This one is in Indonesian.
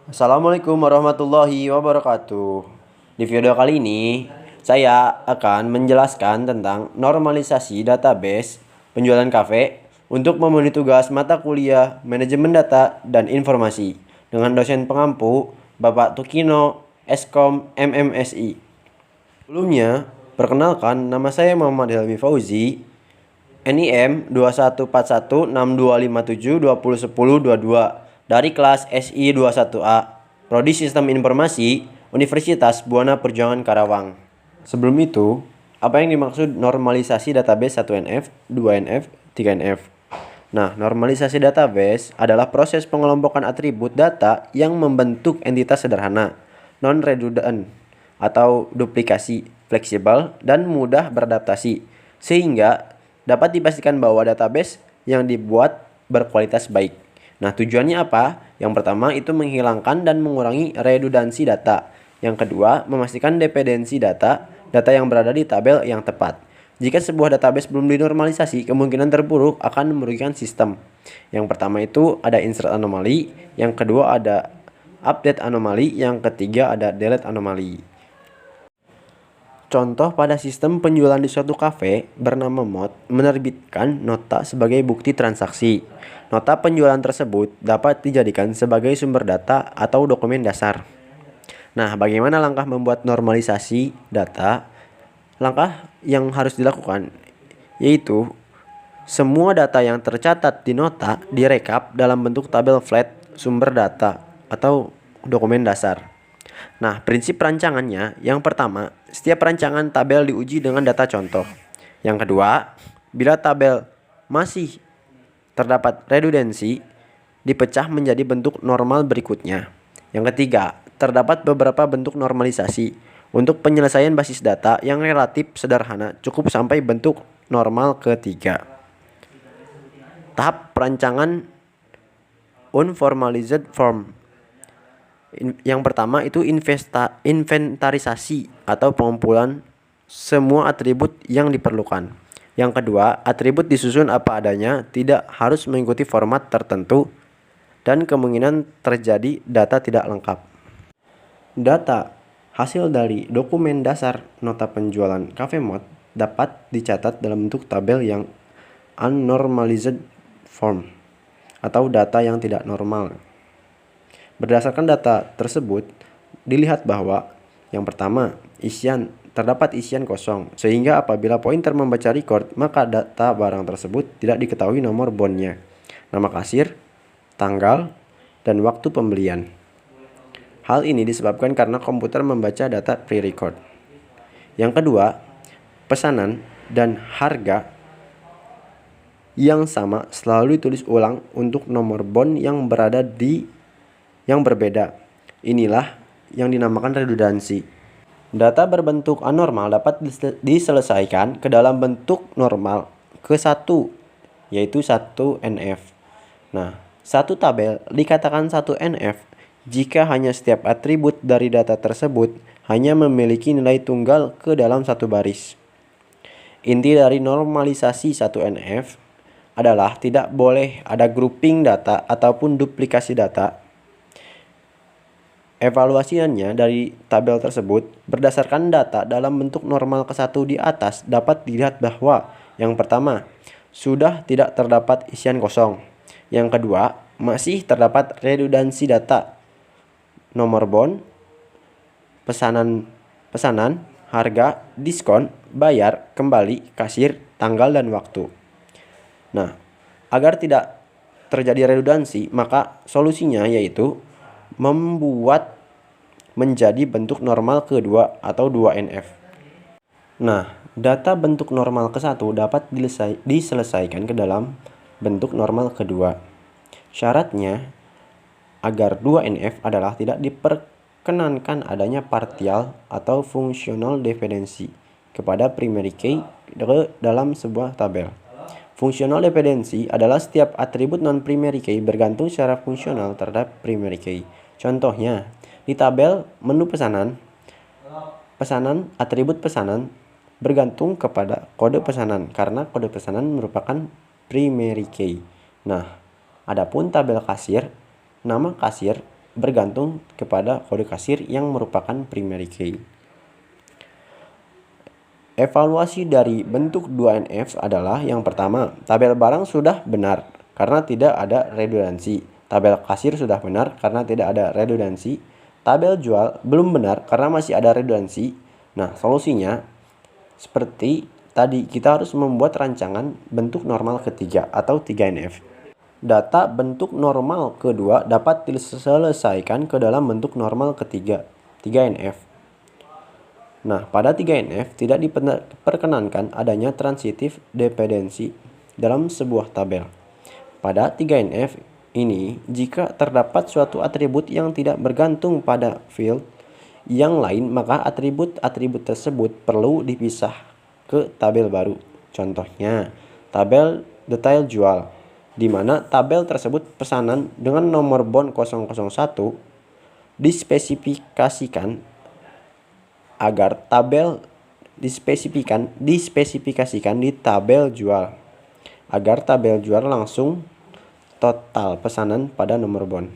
Assalamualaikum warahmatullahi wabarakatuh. Di video kali ini, saya akan menjelaskan tentang normalisasi database penjualan kafe untuk memenuhi tugas mata kuliah Manajemen Data dan Informasi dengan dosen pengampu Bapak Tukino Eskom MMSI. Sebelumnya, perkenalkan nama saya Muhammad Helmi Fauzi, NIM 21416257201022 dari kelas SI 21A, Prodi Sistem Informasi, Universitas Buana Perjuangan Karawang. Sebelum itu, apa yang dimaksud normalisasi database 1NF, 2NF, 3NF? Nah, normalisasi database adalah proses pengelompokan atribut data yang membentuk entitas sederhana, non-redundant, atau duplikasi, fleksibel, dan mudah beradaptasi, sehingga dapat dipastikan bahwa database yang dibuat berkualitas baik. Nah, tujuannya apa? Yang pertama itu menghilangkan dan mengurangi redundansi data. Yang kedua, memastikan dependensi data yang berada di tabel yang tepat. Jika sebuah database belum dinormalisasi, kemungkinan terburuk akan merugikan sistem. Yang pertama itu ada insert anomali, yang kedua ada update anomali, yang ketiga ada delete anomali. Contoh pada sistem penjualan di suatu kafe bernama Mod menerbitkan nota sebagai bukti transaksi. Nota penjualan tersebut dapat dijadikan sebagai sumber data atau dokumen dasar. Nah, bagaimana langkah membuat normalisasi data? Langkah yang harus dilakukan yaitu semua data yang tercatat di nota direkap dalam bentuk tabel flat sumber data atau dokumen dasar. Nah, prinsip perancangannya, yang pertama, setiap rancangan tabel diuji dengan data contoh. Yang kedua, bila tabel masih terdapat redundansi, dipecah menjadi bentuk normal berikutnya. Yang ketiga, terdapat beberapa bentuk normalisasi. Untuk penyelesaian basis data yang relatif sederhana, cukup sampai bentuk normal ketiga. Tahap perancangan unformalized form. Yang pertama itu inventarisasi atau pengumpulan semua atribut yang diperlukan. Yang kedua, atribut disusun apa adanya, tidak harus mengikuti format tertentu, dan kemungkinan terjadi data tidak lengkap. Data hasil dari dokumen dasar nota penjualan Cafe Mod dapat dicatat dalam bentuk tabel yang unnormalized form atau data yang tidak normal. Berdasarkan data tersebut, dilihat bahwa yang pertama, terdapat isian kosong, sehingga apabila pointer membaca record, maka data barang tersebut tidak diketahui nomor bondnya, nama kasir, tanggal, dan waktu pembelian. Hal ini disebabkan karena komputer membaca data pre-record. Yang kedua, pesanan dan harga yang sama selalu ditulis ulang untuk nomor bond yang berbeda. Inilah yang dinamakan redundansi. Data berbentuk anormal dapat diselesaikan ke dalam bentuk normal ke-1, yaitu 1NF. Nah, satu tabel dikatakan 1NF jika hanya setiap atribut dari data tersebut hanya memiliki nilai tunggal ke dalam satu baris. Inti dari normalisasi 1NF adalah tidak boleh ada grouping data ataupun duplikasi data. Evaluasinya dari tabel tersebut berdasarkan data dalam bentuk normal ke-1 di atas dapat dilihat bahwa yang pertama, sudah tidak terdapat isian kosong. Yang kedua, masih terdapat redundansi data, nomor bond, pesanan, harga, diskon, bayar, kembali, kasir, tanggal, dan waktu. Nah, agar tidak terjadi redundansi, maka solusinya yaitu membuat menjadi bentuk normal kedua atau 2NF. Nah, data bentuk normal ke-1 dapat diselesaikan ke dalam bentuk normal kedua. Syaratnya agar 2NF adalah tidak diperkenankan adanya partial atau functional dependency kepada primary key dalam sebuah tabel. Functional dependency adalah setiap atribut non-primary key bergantung secara fungsional terhadap primary key. Contohnya, di tabel menu pesanan, atribut pesanan bergantung kepada kode pesanan karena kode pesanan merupakan primary key. Nah, adapun tabel kasir, nama kasir bergantung kepada kode kasir yang merupakan primary key. Evaluasi dari bentuk 2NF adalah yang pertama, tabel barang sudah benar karena tidak ada redundansi. Tabel kasir sudah benar karena tidak ada redundansi. Tabel jual belum benar karena masih ada redundansi. Nah, solusinya seperti tadi, kita harus membuat rancangan bentuk normal ketiga atau 3NF. Data bentuk normal kedua dapat diselesaikan ke dalam bentuk normal ketiga, 3NF. Nah, pada 3NF tidak diperkenankan adanya transitive dependency dalam sebuah tabel. Pada 3NF ini, jika terdapat suatu atribut yang tidak bergantung pada field yang lain, maka atribut-atribut tersebut perlu dipisah ke tabel baru. Contohnya, tabel detail jual, di mana tabel tersebut pesanan dengan nomor bon 001 dispesifikasikan agar tabel dispesifikasikan di tabel jual, agar tabel jual langsung total pesanan pada nomor bon.